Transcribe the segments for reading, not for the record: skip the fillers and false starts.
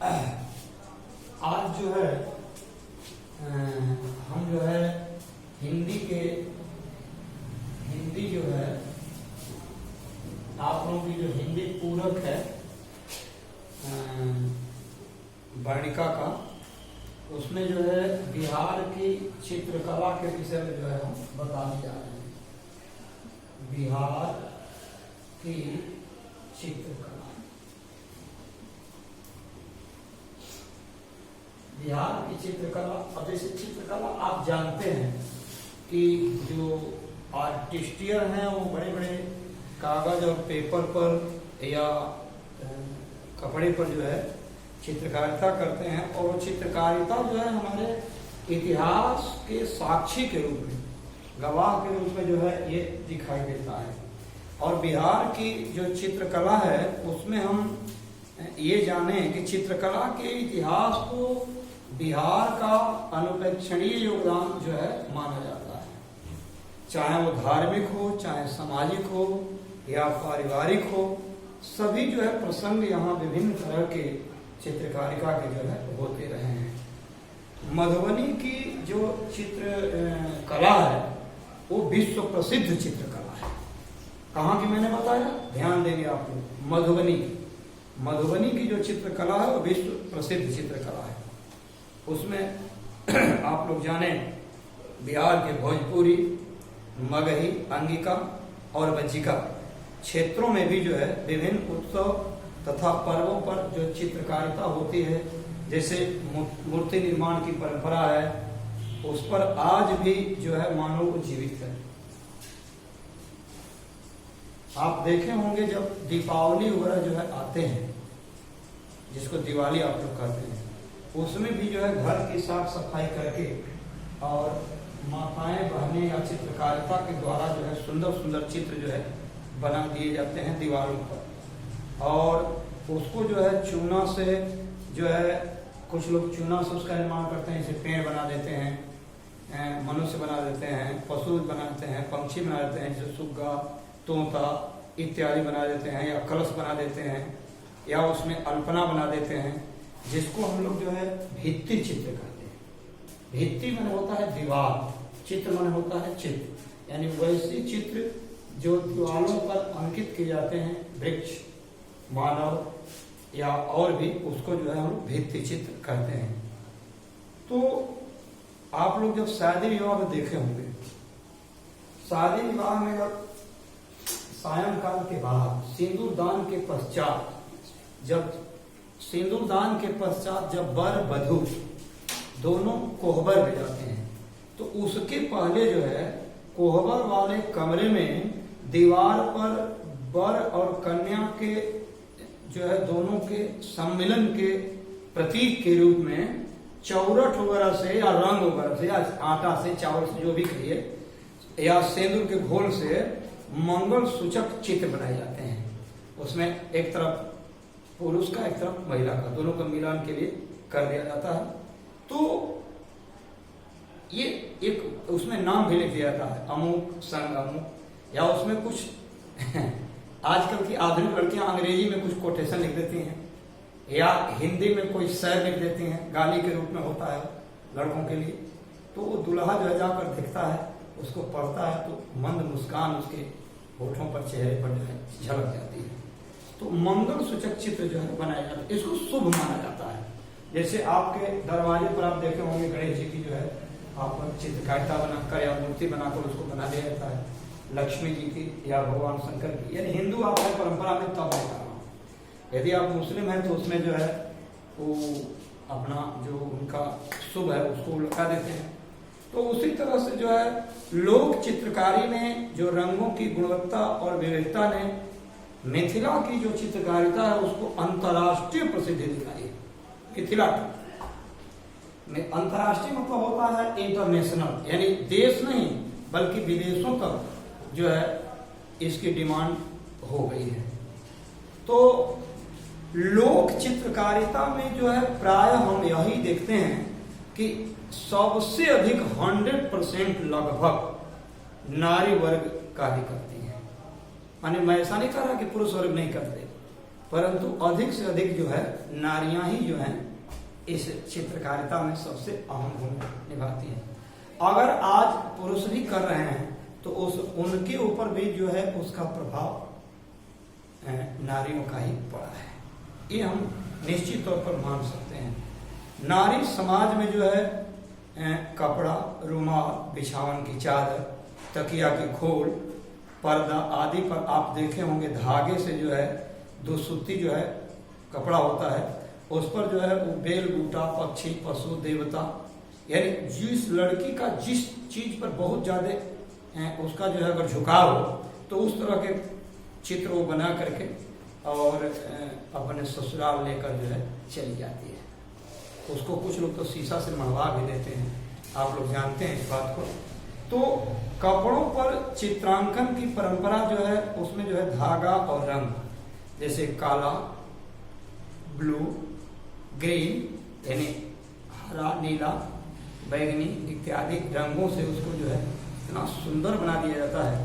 आज जो है हम जो है हिंदी जो है आप लोगों की जो हिंदी पूरक है वर्णिका का, उसमें जो है बिहार की चित्रकला के विषय में जो है हम बताने जा रहे हैं। बिहार की चित्रकला, बिहार की चित्रकला। अब जैसे चित्रकला आप जानते हैं कि जो आर्टिस्टियर हैं वो बड़े बड़े कागज और पेपर पर या कपड़े पर जो है चित्रकारिता करते हैं, और वो चित्रकारिता जो है हमारे इतिहास के साक्षी के रूप में, गवाह के रूप में जो है ये दिखाई देता है। और बिहार की जो चित्रकला है उसमें हम ये जाने कि चित्रकला के इतिहास को बिहार का अनुपेक्षणीय योगदान जो है माना जाता है, चाहे वो धार्मिक हो, चाहे सामाजिक हो या पारिवारिक हो, सभी जो है प्रसंग यहाँ विभिन्न तरह के चित्रकारिता के जो है होते रहे हैं। मधुबनी की जो चित्र कला है वो विश्व प्रसिद्ध चित्रकला है। कहाँ की मैंने बताया, ध्यान देंगे आप लोग, मधुबनी की जो चित्रकला है वो विश्व प्रसिद्ध चित्रकला है। उसमें आप लोग जाने बिहार के भोजपुरी, मगही, अंगिका और बज्जिका क्षेत्रों में भी जो है विभिन्न उत्सव तथा पर्वों पर जो चित्रकारिता होती है, जैसे मूर्ति निर्माण की परंपरा है, उस पर आज भी जो है मानव जीवित है। आप देखे होंगे जब दीपावली वगैरह जो है आते हैं, जिसको दिवाली आप लोग कहते हैं, उसमें भी जो है घर की साफ सफाई करके और माताएं बहनें या चित्रकारिता के द्वारा जो है सुंदर सुंदर चित्र जो है बना दिए जाते हैं दीवारों पर, और उसको जो है चूना से जो है, कुछ लोग चूना से उसका निर्माण करते हैं, जैसे पेड़ बना देते हैं, मनुष्य बना देते हैं, पशु बनाते हैं, पंक्षी बना देते हैं, जैसे सुग्गा, तोता इत्यादि बना देते हैं, या कलश बना देते हैं, या उसमें अल्पना बना देते हैं, जिसको हम लोग जो है भित्ति चित्र कहते हैं। भित्ति माने होता है दीवार, चित्र माने होता है चित्र, यानी वैसे चित्र जो दीवारों पर अंकित किए जाते हैं, वृक्ष, मानव या और भी, उसको जो है हम भित्ति चित्र कहते हैं। तो आप लोग जब शादी विवाह में देखे होंगे, शादी विवाह में जब सायंकाल के बाद सिंदूर दान के पश्चात, जब सिंदूर दान के पश्चात जब वर वधू दोनों कोहबर में जाते हैं, तो उसके पहले जो है कोहबर वाले कमरे में दीवार पर वर और कन्या के जो है दोनों के सम्मिलन के प्रतीक के रूप में चौरठ वगैरह से या रंग वगैरह से या आटा से, चावल से, जो भी कहिए, या सिंदूर के घोल से मंगल सूचक चित्र बनाए जाते हैं। उसमें एक तरफ पुरुष का, एक तरफ महिला का, दोनों का मिलान के लिए कर दिया जाता है। तो ये एक उसमें नाम भी लिख दिया जाता है, अमुक संग अमुक, या उसमें कुछ आजकल की आधुनिक लड़कियां अंग्रेजी में कुछ कोटेशन लिख देती हैं, या हिंदी में कोई शेर लिख देती हैं, गाली के रूप में होता है लड़कों के लिए। तो वो दूल्हा जो है जाकर दिखता है, उसको पढ़ता है, तो मंद मुस्कान उसके होठों पर, चेहरे पर जो है झलक जाती है। तो मंगल सूचक चित्र जो है बनाया जाता है, इसको शुभ माना जाता है। जैसे आपके दरवाजे पर आप देखे होंगे गणेश जी की जो है आप चित्रकारिता बनाकर या मूर्ति बनाकर उसको बना दिया जाता है, लक्ष्मी जी की या भगवान शंकर की। यानी हिंदू आप है परंपरा में, तब मैं कह रहा हूँ। यदि आप मुस्लिम हैं तो उसमें जो है वो अपना जो उनका शुभ है उसको लगा देते हैं। तो उसी तरह से जो है लोक चित्रकारी में जो रंगों की गुणवत्ता और विविधता ने मिथिला की जो चित्रकारिता है उसको अंतर्राष्ट्रीय प्रसिद्धि दिलाई है। मिथिला में अंतर्राष्ट्रीय मतलब होता है इंटरनेशनल, यानी देश नहीं बल्कि विदेशों तक जो है इसकी डिमांड हो गई है। तो लोक चित्रकारिता में जो है प्राय हम यही देखते हैं कि सबसे अधिक 100% लगभग नारी वर्ग कार्य करती है। माने मैं ऐसा नहीं कह रहा कि पुरुष वर्ग नहीं करते, परंतु अधिक से अधिक जो है नारियां ही जो हैं इस चित्रकारिता में सबसे अहम भूमिका निभाती हैं। अगर आज पुरुष भी कर रहे हैं तो उनके ऊपर भी जो है उसका प्रभाव नारियों का ही पड़ा है, ये हम निश्चित तौर पर मान सकते हैं। नारी समाज में जो है कपड़ा, रुमाल, बिछावन की चादर, तकिया की खोल, पर्दा आदि पर आप देखे होंगे धागे से जो है दुसुत्ती जो है कपड़ा होता है, उस पर जो है वो बेल बूटा, पक्षी, पशु, देवता, यानी जिस लड़की का जिस चीज पर बहुत ज्यादा उसका जो है अगर झुकाव हो तो उस तरह के चित्र वो बना करके और अपने ससुराल लेकर जो है चली जाती है। उसको कुछ लोग तो शीशा से मढ़वा भी देते हैं, आप लोग जानते हैं इस बात को। तो कपड़ों पर चित्रांकन की परंपरा जो है उसमें जो है धागा और रंग, जैसे काला, ब्लू, ग्रीन यानी हरा, नीला, बैगनी इत्यादि रंगों से उसको जो है इतना सुंदर बना दिया जाता है,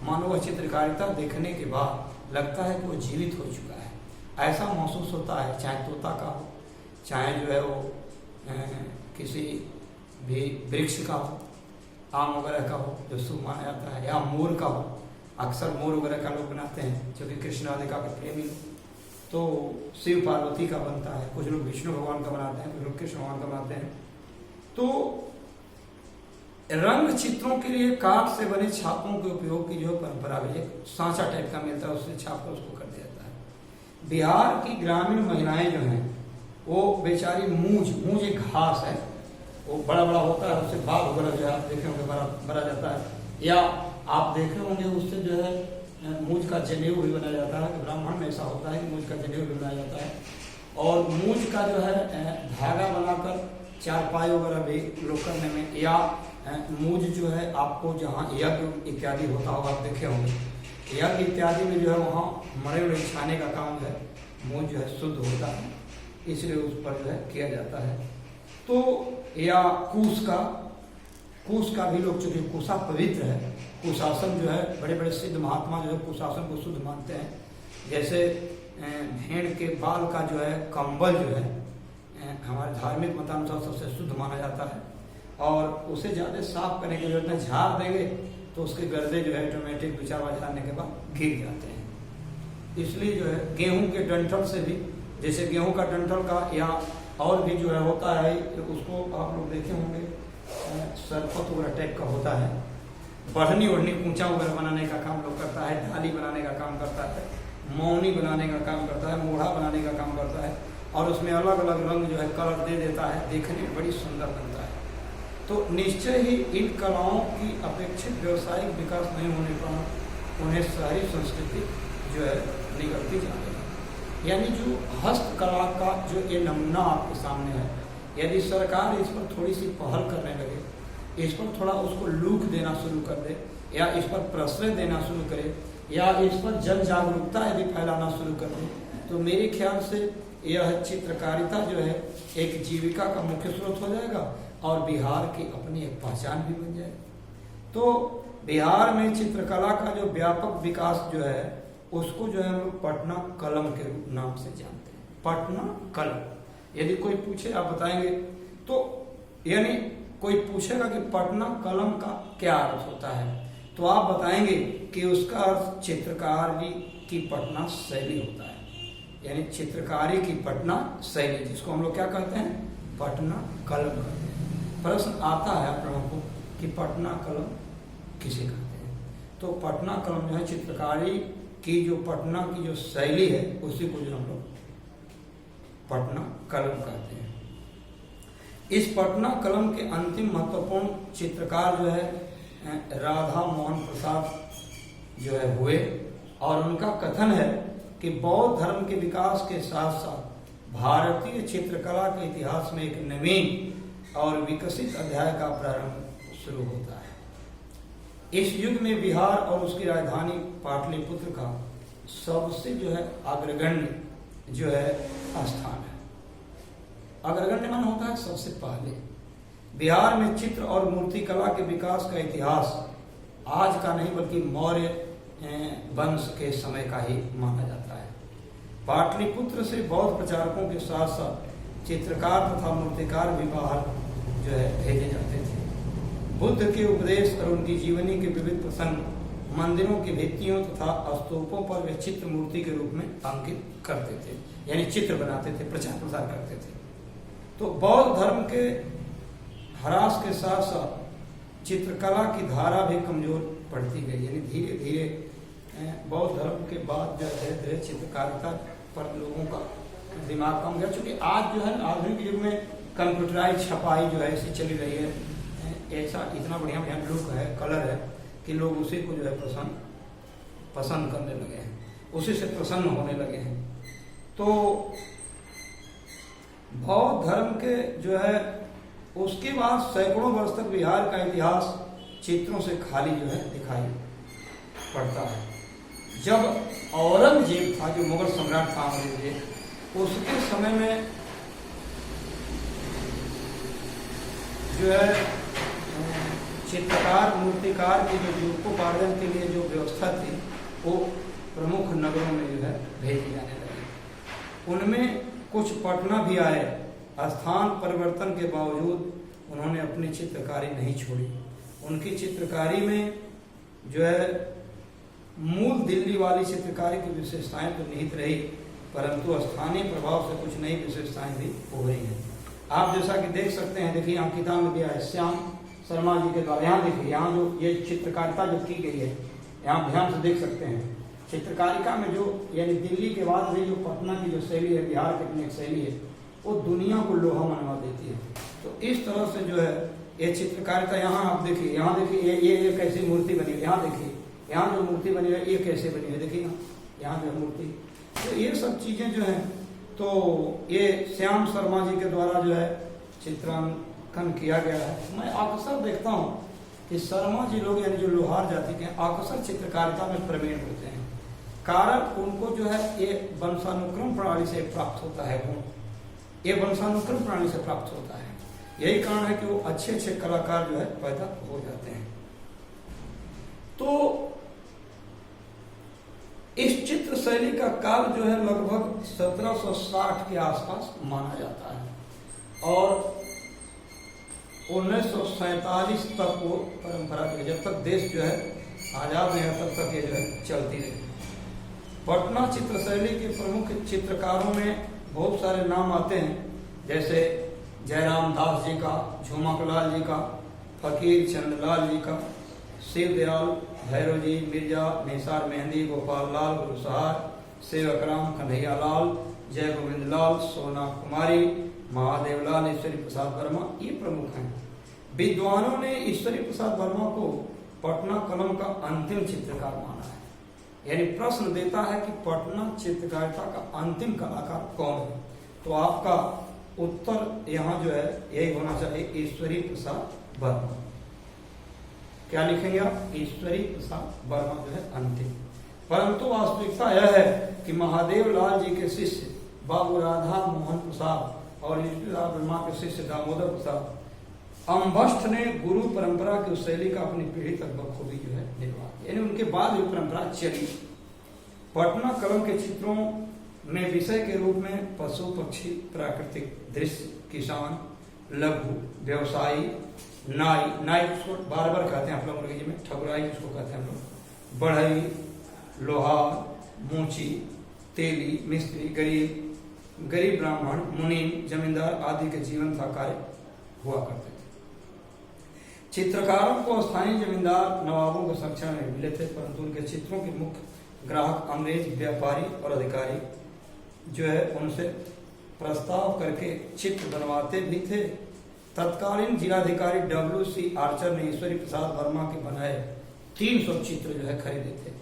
मानो वह चित्रकारिता देखने के बाद लगता है कि वो जीवित हो चुका है। ऐसा महसूस होता है, चाहे तोता का हो, चाहे जो है वो किसी भी वृक्ष का हो, आम वगैरह का हो जो शुभ माना जाता है, या मोर का हो। अक्सर मोर वगैरह का लोग बनाते हैं जो कि कृष्ण राधिका के प्रेमी, तो शिव पार्वती का बनता है, कुछ लोग विष्णु भगवान का बनाते हैं, कुछ लोग कृष्ण भगवान का बनाते हैं। तो रंग चित्रों के लिए काठ से बने छापों के उपयोग की जो परंपरा भी है, सांचा टाइप का मिलता है, उससे छाप कर उसको कर दिया जाता है। बिहार की ग्रामीण महिलाएं जो हैं वो बेचारी मूंज एक घास है, वो बड़ा बड़ा होता है, उससे बाल वगैरह जो है आप देखे होंगे बड़ा जाता है, या आप देखे होंगे उससे जो है मूंज का जनेऊ भी बनाया जाता है। ब्राह्मण में ऐसा होता है कि मूंज का जनेऊ भी बनाया जाता है, और मूंज का जो है धागा बनाकर चारपाई वगैरह भी लोग करने में, या मूंज जो है आपको जहाँ यज्ञ इत्यादि होता होगा आप देखे होंगे, यज्ञ इत्यादि में जो है वहाँ मरे उड़े छाने का काम जो है मूंज जो है शुद्ध होता है, इसलिए उस पर जो है किया जाता है। तो या कूस का भी लोग, चूंकि कुशा पवित्र है, कुशासन जो है बड़े बड़े सिद्ध महात्मा जो है कुशासन को शुद्ध मानते हैं। जैसे भेड़ के बाल का जो है कंबल जो है हमारे धार्मिक मतानुसार सबसे शुद्ध माना जाता है, और उसे ज़्यादा साफ करने की जरूरत नहीं, झाड़ देंगे तो उसके गर्दे जो है ऑटोमेटिक 2-4 बार झाड़ने के बाद गिर जाते हैं। इसलिए जो है गेहूं के डंठल से भी, जैसे गेहूं का डंठल का या और भी जो है होता है, उसको आप लोग देखे होंगे सरपत वगैरह टाइप का होता है, बढ़नी ओढ़नी कूचा वगैरह बनाने का काम लोग करता है, ढाली बनाने का काम करता है, मौनी बनाने का काम करता है, मोढ़ा बनाने का काम करता है, और उसमें अलग अलग रंग जो है कलर दे देता है, देखने में बड़ी सुंदर बनता है। तो निश्चय ही इन कलाओं की अपेक्षित व्यावसायिक विकास नहीं होने पर उन्हें शहरी संस्कृति जो है निकलती जा रही है। यानी जो हस्तकला का जो ये नमूना आपके सामने है, यदि सरकार इस पर थोड़ी सी पहल करने लगे, इस पर थोड़ा उसको लूक देना शुरू कर दे, या इस पर प्रश्रय देना शुरू करे, या इस पर जन जागरूकता यदि फैलाना शुरू कर दे, तो मेरे ख्याल से यह चित्रकारिता जो है एक जीविका का मुख्य स्रोत हो जाएगा और बिहार की अपनी एक पहचान भी बन जाएगी। तो बिहार में चित्रकला का जो व्यापक विकास जो है उसको जो है हम लोग पटना कलम के नाम से जानते हैं। पटना कलम, यदि कोई पूछे आप बताएंगे तो, यानी कोई पूछेगा कि पटना कलम का क्या अर्थ होता है, तो आप बताएंगे कि उसका अर्थ चित्रकारी की पटना शैली होता है, यानी चित्रकारी की पटना शैली, जिसको हम लोग क्या कहते हैं, पटना कलम कहते हैं। प्रश्न आता है आप लोगों को कि पटना कलम किसे कहते हैं, तो पटना कलम जो है चित्रकारी की जो पटना की जो शैली है उसी को जो हम लोग पटना कलम कहते हैं। इस पटना कलम के अंतिम महत्वपूर्ण चित्रकार जो है राधा मोहन प्रसाद जो है हुए, और उनका कथन है कि बौद्ध धर्म के विकास के साथ साथ भारतीय चित्रकला के इतिहास में एक नवीन और विकसित अध्याय का प्रारंभ शुरू होता है। इस युग में बिहार और उसकी राजधानी पाटलिपुत्र का सबसे जो है अग्रगण्य जो है स्थान है। अग्रगण्य मान होता है सबसे पहले। बिहार में चित्र और मूर्ति कला के विकास का इतिहास आज का नहीं बल्कि मौर्य वंश के समय का ही माना जाता है। पाटलिपुत्र से बौद्ध प्रचारकों के साथ साथ चित्रकार तथा मूर्तिकार भी बाहर जो है भेजे जाते थे। बुद्ध के उपदेश और उनकी जीवनी के विविध प्रसंग मंदिरों की भित्तियों तथा स्तूपों पर वे चित्र मूर्ति के रूप में अंकित करते थे, यानी चित्र बनाते थे, प्रचार प्रसार करते थे। तो बौद्ध धर्म के ह्रास के साथ साथ चित्रकला की धारा भी कमजोर पड़ती गई, यानी धीरे धीरे बौद्ध धर्म के बाद जो धीरे धीरे चित्रकारिता पर लोगों का दिमाग कम गया, क्योंकि आज जो है आधुनिक युग में कंप्यूटराइज छपाई जो है ऐसी चली रही है, ऐसा इतना बढ़िया बढ़िया लुक है, कलर है कि लोग उसी को जो है पसंद करने लगे हैं, उसी से प्रसन्न होने लगे हैं। तो बौद्ध धर्म के जो है उसके बाद सैकड़ों वर्ष तक बिहार का इतिहास चित्रों से खाली जो है दिखाई पड़ता है। जब औरंगजेब था, जो मुगल सम्राट था औरंगजेब, उसके समय में जो है चित्रकार मूर्तिकार की जो जीविकोपार्जन के लिए जो व्यवस्था थी वो प्रमुख नगरों में जो है भेजी जाने लगी। उनमें कुछ पटना भी आए। स्थान परिवर्तन के बावजूद उन्होंने अपनी चित्रकारी नहीं छोड़ी। उनकी चित्रकारी में जो है मूल दिल्ली वाली चित्रकारी की विशेषताएं तो निहित रही, परंतु स्थानीय प्रभाव से कुछ नई विशेषताएं भी हो रही हैं। आप जैसा कि देख सकते हैं, देखिए यहाँ किताब में दिया है श्याम शर्मा जी के द्वारा। यहाँ देखिए, यहाँ जो ये चित्रकारिता जो की गई है, यहाँ ध्यान से देख सकते हैं। चित्रकारिता में जो यानी दिल्ली के बाद में जो पटना की जो शैली है, बिहार की अपनी एक शैली है, वो दुनिया को लोहा मनवा देती है। तो इस तरह से जो है ये चित्रकारिता, यहाँ आप देखिए, यहाँ देखिए ये कैसी मूर्ति बनी है, यहाँ देखिए यहाँ जो मूर्ति बनी है ये कैसे बनी है, देखिए यहाँ जो मूर्ति। तो ये सब चीजें जो है, तो ये श्याम शर्मा जी के द्वारा जो है चित्रांकन किया गया है। मैं अक्सर देखता हूँ कि शर्मा जी लोग यानी जो लोहार जाति के अक्सर चित्रकारिता में प्रवीण होते हैं। कारण उनको जो है ये वंशानुक्रम प्रणाली से प्राप्त होता है गुण, ये वंशानुक्रम प्रणाली से प्राप्त होता है। यही कारण है कि वो अच्छे अच्छे कलाकार जो है पैदा हो जाते हैं। तो इस चित्र शैली का काल जो है लगभग 1760 के आसपास माना जाता है और 1947 तक वो परंपरा के, जब तक देश जो है आजाद नहीं होता तब तक ये जो है चलती रही। पटना चित्र शैली के प्रमुख चित्रकारों में बहुत सारे नाम आते हैं, जैसे जयराम दास जी का, झुमकलाल जी का, फकीर चंदलाल जी का, शिव दयाल भैरव जी, मिर्जा निसार मेहंदी, गोपाल लाल गुरुसहार, सेवकराम कन्हैया लाल, जय गोविंद लाल, सोना कुमारी, महादेव लाल, ईश्वरी प्रसाद वर्मा, ये प्रमुख हैं। विद्वानों ने ईश्वरी प्रसाद वर्मा को पटना कलम का अंतिम चित्रकार माना है। यानी प्रश्न देता है कि पटना चित्रकारिता का अंतिम कलाकार कौन है, तो आपका उत्तर यहाँ जो है यही होना चाहिए, ईश्वरी प्रसाद वर्मा। क्या लिखेंगे आप? ईश्वरी प्रसाद वर्मा जो है अंतिम। परंतु वास्तविकता यह है कि महादेव लाल जी के शिष्य बाबू राधा मोहन प्रसाद और ईश्वरी वर्मा के शिष्य दामोदर प्रसाद अम्बष्ठ ने गुरु परंपरा की उस शैली का अपनी पीढ़ी तक बखूबी जो है निर्वाह, यानी उनके बाद भी परंपरा चली। पटना कलम के चित्रों में विषय के रूप में पशु पक्षी, प्राकृतिक दृश्य, किसान, लघु व्यवसायी, नाई उसको बार बार कहते हैं आप लोग अंग्रेजी में, ठकुराई उसको कहते हैं हम लोग, बढ़ई, लोहार, मूची, तेली, मिस्त्री, गरीब ब्राह्मण, मुनीम, जमींदार आदि के जीवन का कार्य हुआ करते थे। चित्रकारों को स्थानीय जमींदार नवाबों के संरक्षण में मिले थे, परंतु उनके चित्रों के मुख्य ग्राहक अंग्रेज व्यापारी और अधिकारी जो है उनसे प्रस्ताव करके चित्र बनवाते भी थे। तत्कालीन जिलाधिकारी WC आर्चर ने ईश्वरी प्रसाद वर्मा के बनाए 300 चित्र जो है खरीदे थे।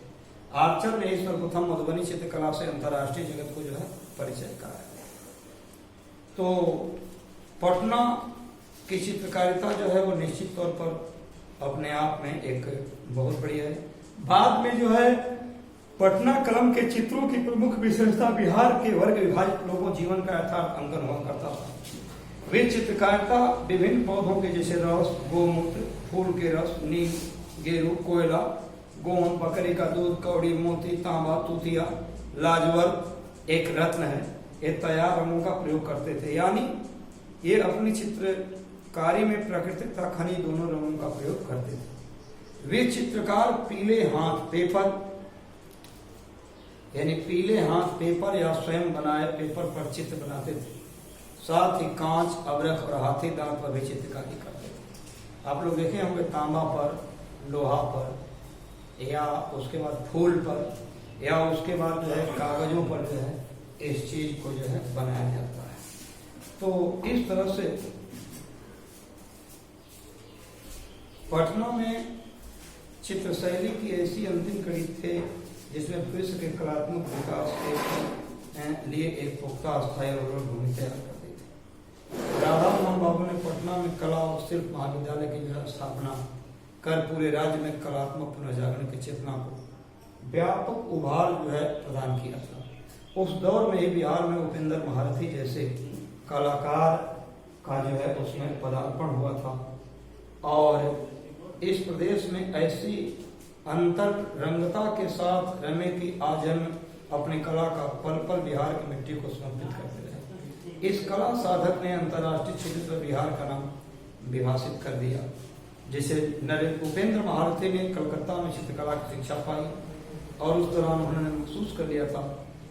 आर्चर ने इस प्रथम मधुबनी चित्रकला से अंतर्राष्ट्रीय जगत को जो है परिचय कराया। तो पटना की चित्रकारिता जो है वो निश्चित तौर पर अपने आप में एक बहुत बढ़िया है। बाद में जो है पटना कलम के चित्रों की प्रमुख विशेषता बिहार के वर्ग विभाजित लोगों जीवन का यथार्थ अंकन हुआ करता था। वे चित्रकारिता विभिन्न पौधों के जैसे रस, गोमूत्र, फूल के रस, नीम, गेरू, कोयला, गोंद, बकरी का दूध, कौड़ी, मोती, तांबा, तूतिया, लाजवर, एक रत्न है। ये तैयार रंगों का प्रयोग करते थे, यानी ये अपनी चित्रकारी में प्रकृति तथा खनिज दोनों रंगों का प्रयोग करते थे। वे चित्रकार पीले हाथ पेपर, यानी पीले हाथ पेपर या स्वयं बनाए पेपर पर चित्र बनाते थे। साथ ही कांच, अबरख और हाथी दांत पर भी चित्रकारी करते थे। आप लोग देखे होंगे तांबा पर, लोहा पर, या उसके बाद फूल पर, या उसके बाद जो है कागजों पर जो है इस चीज को जो है बनाया जाता है। तो इस तरह से पटना में चित्र शैली की ऐसी अंतिम कड़ी थे जिसमें विश्व के कलात्मक विकास के लिए एक पुख्ता स्थायी और भूमि तैयार करते थे। राधा मोहन बाबू ने पटना में कला और शिल्प महाविद्यालय की जो है स्थापना कर पूरे राज्य में कलात्मक पुनर्जागरण की चेतना को व्यापक उभार जो है प्रदान किया था। उस दौर में ही बिहार में उपेंद्र महारथी जैसे कलाकार का जो है उसमें पदार्पण हुआ था और इस प्रदेश में ऐसी अंतरंगता के साथ रमे की आजन्म अपनी कला का पल पल बिहार की मिट्टी को समर्पित करते रहे। इस कला साधक ने अंतर्राष्ट्रीय क्षेत्र पर बिहार का नाम विभाषित कर दिया, जिसे उपेंद्र महारथी ने कलकत्ता में चित्रकला की शिक्षा पाई और उस दौरान उन्होंने महसूस कर लिया था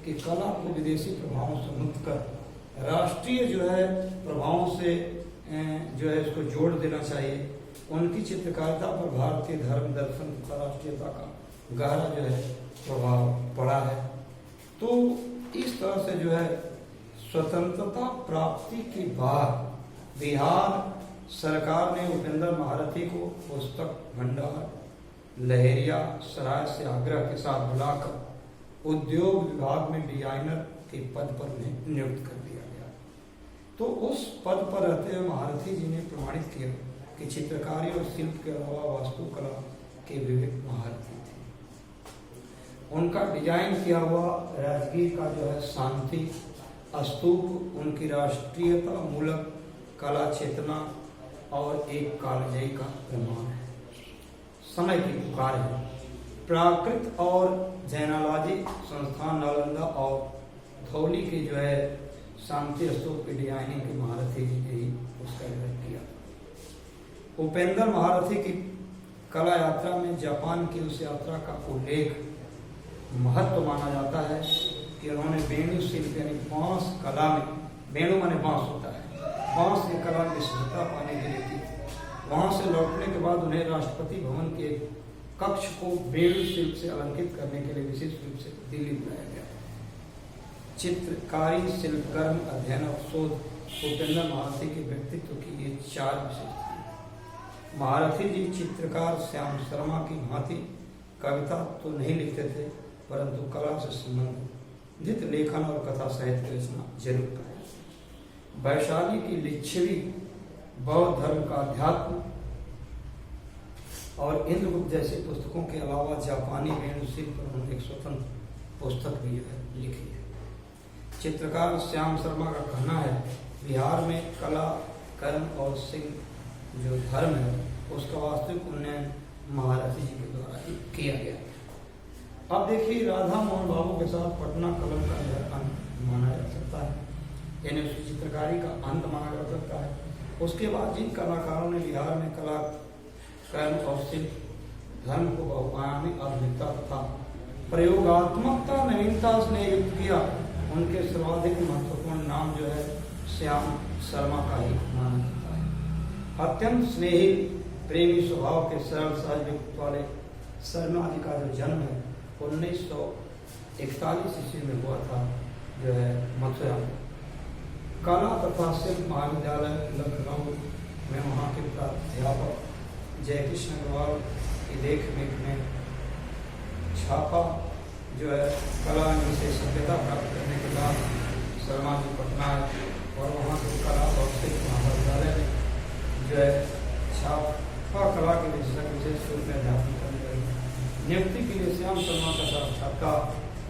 कि कला को विदेशी प्रभावों से मुक्त कर राष्ट्रीय जो है प्रभावों से जो है इसको जोड़ देना चाहिए। उनकी चित्रकारिता पर भारतीय धर्म, दर्शन तथा राष्ट्रीयता का गहरा जो है प्रभाव पड़ा है। तो इस तरह से जो है स्वतंत्रता प्राप्ति के बाद बिहार सरकार ने उपेंद्र महारथी को पुस्तक भंडार लहेरिया सराय से आग्रह के साथ बुलाकर उद्योग विभाग में डिजाइनर के पद पर नियुक्त कर दिया गया। तो उस पद पर रहते हुए महारथी जी ने प्रमाणित किया कि चित्रकारी और शिल्प के अलावा वास्तुकला के विवेक महारथी थे। उनका डिजाइन किया हुआ राजगीर का जो है शांति स्तूप उनकी राष्ट्रीयता मूलक कला चेतना और एक कालजयी का प्रमाण है, समय की पुकार है। प्राकृत और जैनालॉजी संस्थान नालंदा और धौली के जो है शांति स्तूप की डिजाइनिंग के महारथी जी ने ही उसका उल्लेख किया। उपेंद्र महारथी की कला यात्रा में जापान की उस यात्रा का उल्लेख महत्व माना जाता है कि उन्होंने वेणु शिल्प यानी बांस कला में, वेणु माने बांस होता है, बांस की कला में विशेषता पाने के लिए की। वहां से लौटने के बाद उन्हें राष्ट्रपति भवन के कक्ष को वेणु शिल्प से अलंकृत करने के लिए विशेष रूप से दिल्ली बुलाया गया। चित्रकारी, शिल्पकर्म, अध्ययन और शोध उपेंद्र महारथी के व्यक्तित्व की ये चार विशेषताएं। महारथी जी चित्रकार श्याम शर्मा की भांति कविता तो नहीं लिखते थे, परंतु कला से संबंधित लेखन और कथा साहित्य रचना जरूर करें। वैशाली की लिच्छवी, बौद्ध धर्म का अध्यात्म और इंद्रगुप्त जैसी पुस्तकों के अलावा जापानी वेणु शिल्प पर उन्होंने एक स्वतंत्र पुस्तक भी लिखी है। चित्रकार श्याम शर्मा का कहना है बिहार में कला, कर्म और शिल्प जो धर्म है उसका वास्तविक उन्नयन महारथी जी के द्वारा ही किया गया। अब देखिए राधा मोहन बाबू के साथ पटना कलम का जो अंत माना जा सकता है, यानी उसकी चित्रकारी का अंत माना जा सकता है। उसके बाद जिन कलाकारों ने बिहार में कला, कर्म और शिल्प धर्म को बहुआयामी आधुनिकता तथा प्रयोगात्मकता नवीनता से युक्त किया, उनके सर्वाधिक महत्वपूर्ण नाम जो है श्याम शर्मा का ही माना जाता है। अत्यंत स्नेही, प्रेमी स्वभाव के सरल सहज व्यक्तित्व वाले शर्मा जी का जो जन्म है 1941 ईस्वी में हुआ था जो है मथुरा में। कला तथा शिल्प महाविद्यालय लखनऊ में वहाँ के प्राध्यापक जयकृष्ण अग्रवाल की देखरेख में छापा जो है कला से सभ्यता प्राप्त करने के बाद शर्मा जी पटना और वहाँ के कला और शिल्प महाविद्यालय में जो है छापा कला के विशेष रूप में अध्यापन करने लगे। नियुक्ति के लिए श्याम शर्मा का साक्षात्कार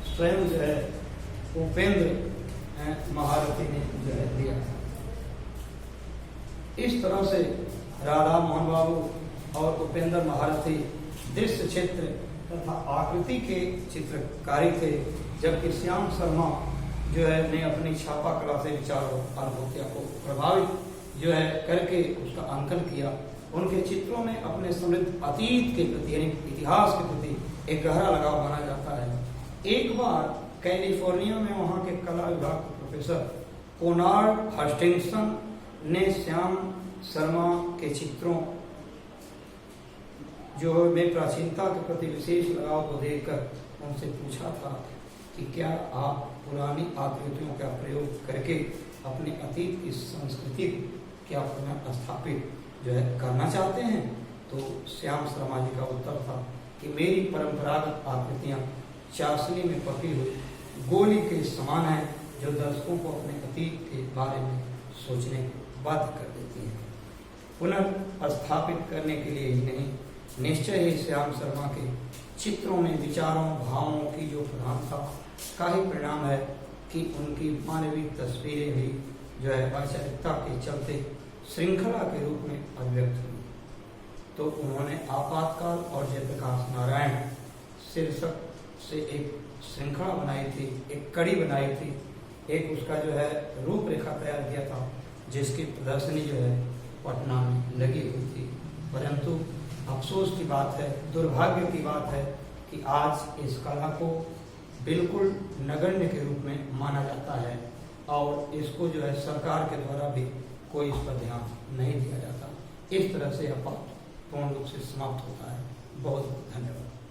स्वयं जो है उपेंद्र महारथी ने जो है दिया। इस तरह से राधा मोहन बाबू और उपेंद्र महारथी दृश्य चित्र तथा आकृति के चित्रकारी थे, जबकि श्याम शर्मा जो है ने अपनी छापा कला से विचारों अनुभूतियों को प्रभावित जो है करके उसका अंकन किया। उनके चित्रों में अपने समृद्ध अतीत के प्रति यानी इतिहास के प्रति एक गहरा लगाव माना जाता है। एक बार कैलिफोर्निया में वहाँ के कला विभाग के प्रोफेसर कोनार्ड हस्टिंगसन ने श्याम शर्मा के चित्रों जो में प्राचीनता के प्रति विशेष लगाव को देखकर उनसे पूछा था कि क्या आप पुरानी आकृतियों का प्रयोग करके अपने अतीत की संस्कृति क्या पुनर्स्थापित जो है करना चाहते हैं। तो श्याम शर्मा जी का उत्तर था कि मेरी परंपरागत आकृतियाँ चाशनी में पकी हुई गोली के समान है जो दर्शकों को अपने अतीत के बारे में सोचने को बाध्य कर देती है। पुनर्स्थापित करने के लिए ही नहीं, निश्चय ही श्याम शर्मा के चित्रों में विचारों भावों की जो प्रधानता का ही परिणाम है कि उनकी मानवीय तस्वीरें भी जो है वैचारिकता के चलते श्रृंखला के रूप में अभिव्यक्त हुई। तो उन्होंने आपातकाल और जयप्रकाश नारायण शीर्षक से एक श्रृंखला बनाई थी, एक कड़ी बनाई थी, एक उसका जो है रूपरेखा तैयार किया था जिसकी प्रदर्शनी जो है पटना में लगी हुई थी। परंतु अफसोस की बात है, दुर्भाग्य की बात है कि आज इस कला को बिल्कुल नगण्य के रूप में माना जाता है और इसको जो है सरकार के द्वारा भी कोई इस पर ध्यान नहीं दिया जाता। इस तरह से यह पाठ पूर्ण रूप से समाप्त होता है। बहुत बहुत धन्यवाद।